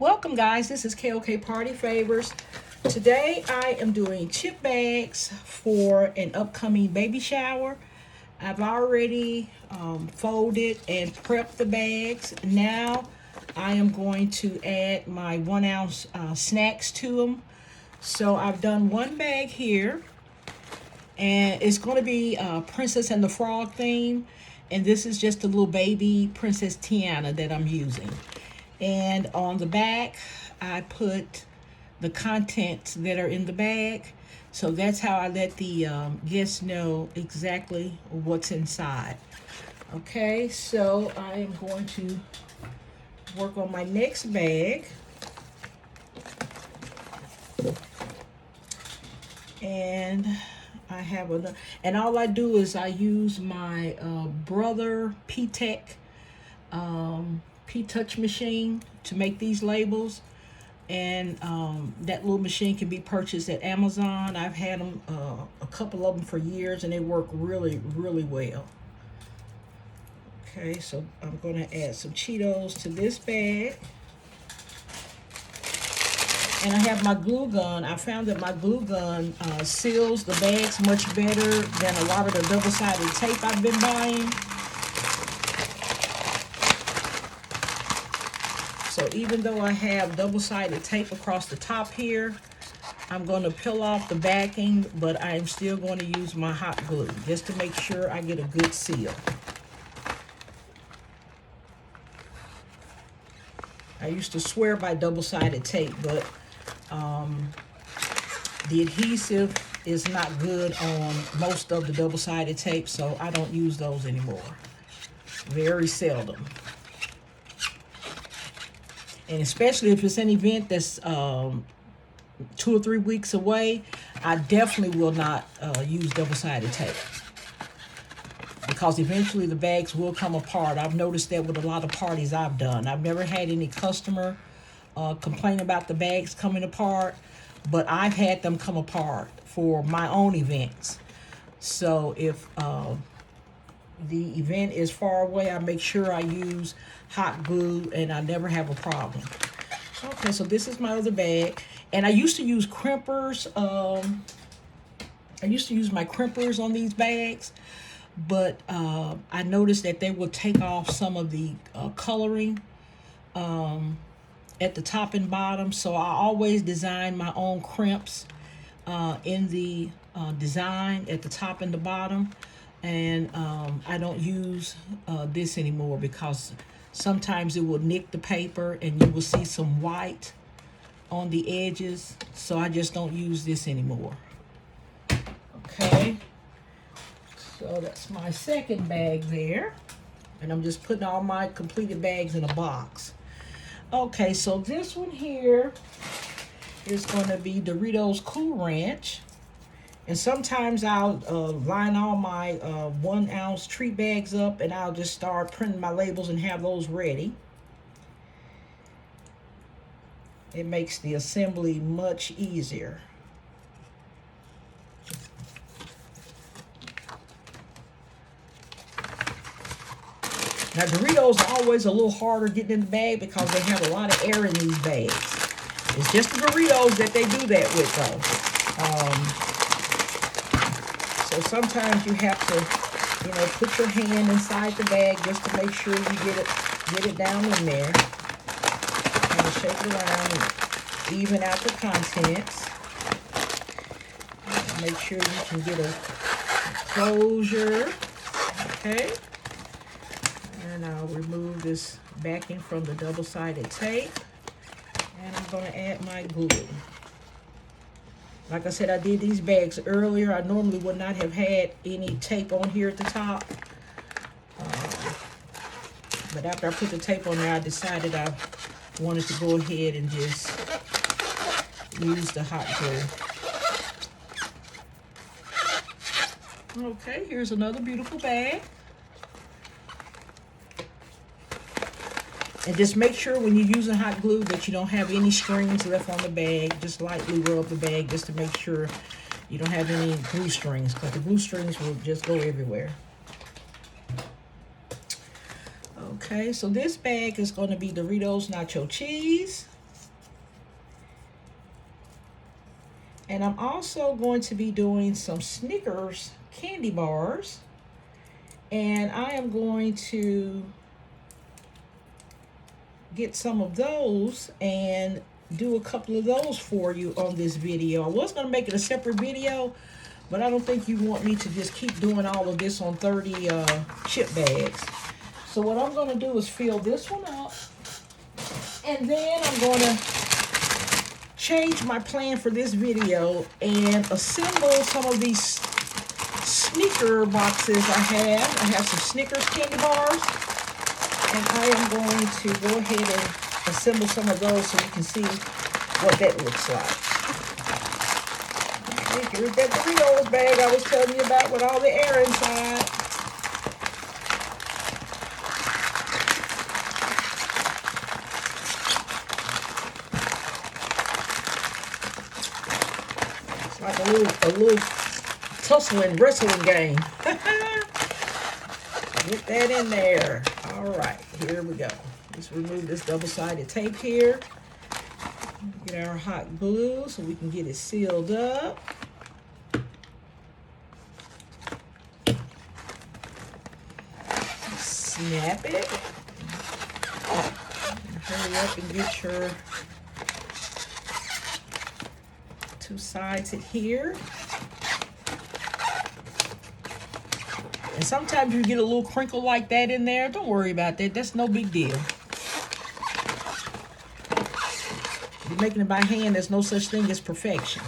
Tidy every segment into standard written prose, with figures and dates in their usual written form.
Welcome guys, this is KOK Party Favors. Today I am doing chip bags for an upcoming baby shower. I've already folded and prepped the bags. Now I am going to add my 1 ounce snacks to them. So I've done one bag here, and it's going to be Princess and the Frog theme. And this is just a little baby Princess Tiana that I'm using. And on the back, I put the contents that are in the bag. So that's how I let the guests know exactly what's inside. Okay, so I am going to work on my next bag. And I have another, and all I do is I use my Brother P-Tech P-Touch machine to make these labels. And that little machine can be purchased at Amazon. I've had them, a couple of them for years, and they work really, really well. Okay, so I'm going to add some Cheetos to this bag. And I have my glue gun. I found that my glue gun seals the bags much better than a lot of the double-sided tape I've been buying. So even though I have double-sided tape across the top here, I'm going to peel off the backing, but I'm still going to use my hot glue just to make sure I get a good seal. I used to swear by double-sided tape, but the adhesive is not good on most of the double-sided tape, so I don't use those anymore. Very seldom. And especially if it's an event that's 2 or 3 weeks away, I definitely will not use double-sided tape, because eventually the bags will come apart. I've noticed that with a lot of parties I've done. I've never had any customer complain about the bags coming apart, but I've had them come apart for my own events. So if the event is far away, I make sure I use hot glue, and I never have a problem. Okay, so this is my other bag, and I used to use crimpers. I used to use my crimpers on these bags, but I noticed that they will take off some of the coloring at the top and bottom. So I always design my own crimps in the design at the top and the bottom. And I don't use this anymore because sometimes it will nick the paper and you will see some white on the edges. So I just don't use this anymore. Okay, so that's my second bag there. And I'm just putting all my completed bags in a box. Okay, so this one here is going to be Doritos Cool Ranch. And sometimes I'll line all my 1 ounce treat bags up, and I'll just start printing my labels and have those ready. It makes the assembly much easier. Now Doritos are always a little harder getting in the bag because they have a lot of air in these bags. It's just the Doritos that they do that with though. So sometimes you have to, put your hand inside the bag just to make sure you get it down in there. Kind of shake it around and even out the contents. Make sure you can get a closure. Okay. And I'll remove this backing from the double-sided tape. And I'm going to add my glue. Like I said, I did these bags earlier. I normally would not have had any tape on here at the top. But after I put the tape on there, I decided I wanted to go ahead and just use the hot glue. Okay, here's another beautiful bag. And just make sure when you're using hot glue that you don't have any strings left on the bag. Just lightly rub the bag just to make sure you don't have any glue strings, because the glue strings will just go everywhere. Okay, so this bag is going to be Doritos Nacho Cheese. And I'm also going to be doing some Snickers candy bars. And I am going to get some of those and do a couple of those for you on this video. I was going to make it a separate video, but I don't think you want me to just keep doing all of this on 30 chip bags. So what I'm going to do is fill this one up, and then I'm going to change my plan for this video and assemble some of these Snicker boxes I have. I have some Snickers candy bars, and I am going to go ahead and assemble some of those so you can see what that looks like. Okay, here's that Doritos bag I was telling you about with all the air inside. It's like a little tussling wrestling game. Get that in there. All right, here we go. Let's remove this double-sided tape here. Get our hot glue so we can get it sealed up. Snap it. Hurry up and get your two sides in here. And sometimes you get a little crinkle like that in there. Don't worry about that. That's no big deal. If you're making it by hand, there's no such thing as perfection.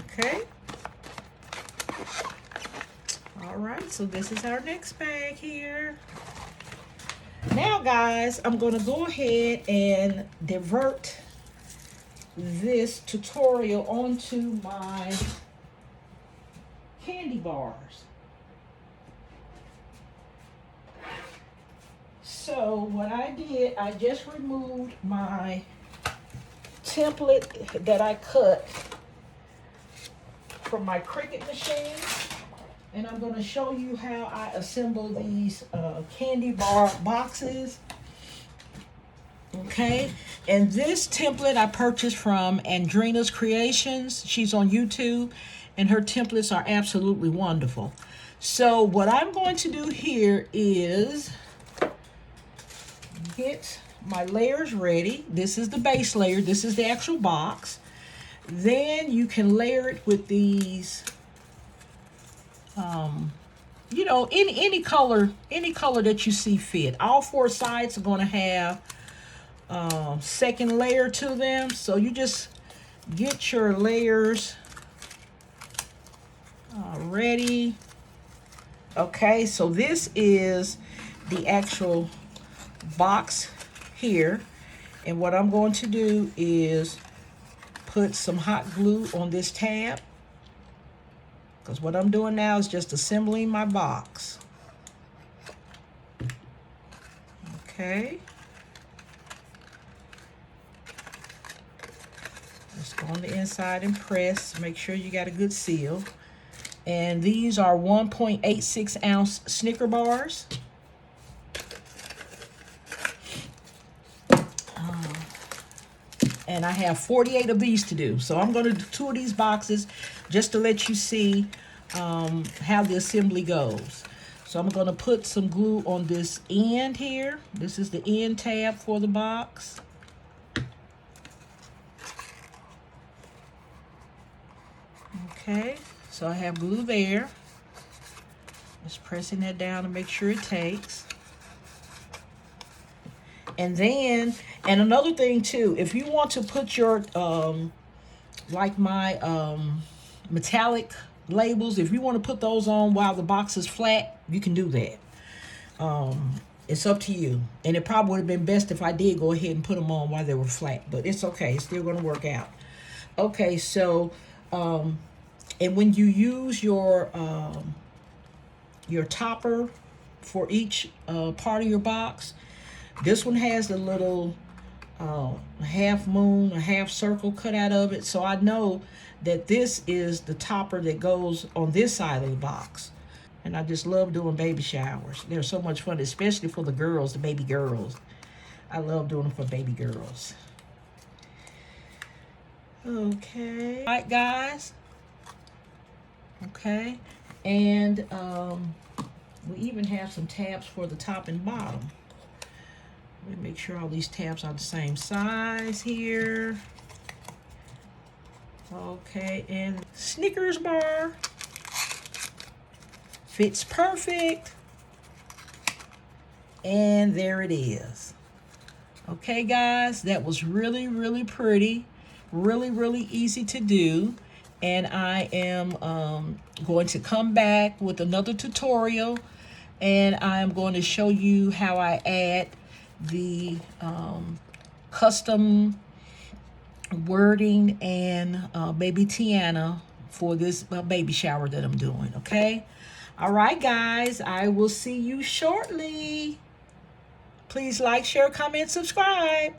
Okay. All right, so this is our next bag here. Now, guys, I'm going to go ahead and divert this tutorial onto my candy bars. So what I did, I just removed my template that I cut from my Cricut machine, and I'm going to show you how I assemble these candy bar boxes. Okay, and this template I purchased from Andrina's Creations. She's on YouTube, and her templates are absolutely wonderful. So what I'm going to do here is get my layers ready. This is the base layer. This is the actual box. Then you can layer it with these, you know, any color that you see fit. All four sides are going to have second layer to them. So you just get your layers ready. Okay, so this is the actual box here, and what I'm going to do is put some hot glue on this tab, because what I'm doing now is just assembling my box. Okay, just go on the inside and press. Make sure you got a good seal. And these are 1.86 ounce Snicker bars. And I have 48 of these to do. So I'm going to do 2 of these boxes just to let you see how the assembly goes. So I'm going to put some glue on this end here. This is the end tab for the box. Okay, so I have glue there. Just pressing that down to make sure it takes. And then, and another thing too, if you want to put your, like my metallic labels, if you want to put those on while the box is flat, you can do that. It's up to you. And it probably would have been best if I did go ahead and put them on while they were flat, but it's okay. It's still going to work out. Okay, so, and when you use your topper for each part of your box, this one has a little half moon, a half circle cut out of it. So I know that this is the topper that goes on this side of the box. And I just love doing baby showers. They're so much fun, especially for the girls, the baby girls. I love doing them for baby girls. Okay. All right, guys. Okay. And we even have some tabs for the top and bottom. Let me make sure all these tabs are the same size here. Okay, and Snickers bar. Fits perfect. And there it is. Okay, guys, that was really, really pretty. Really, really easy to do. And I am going to come back with another tutorial. And I'm going to show you how I add the custom wording and baby Tiana for this baby shower that I'm doing, okay? All right, guys, I will see you shortly. Please like, share, comment, subscribe.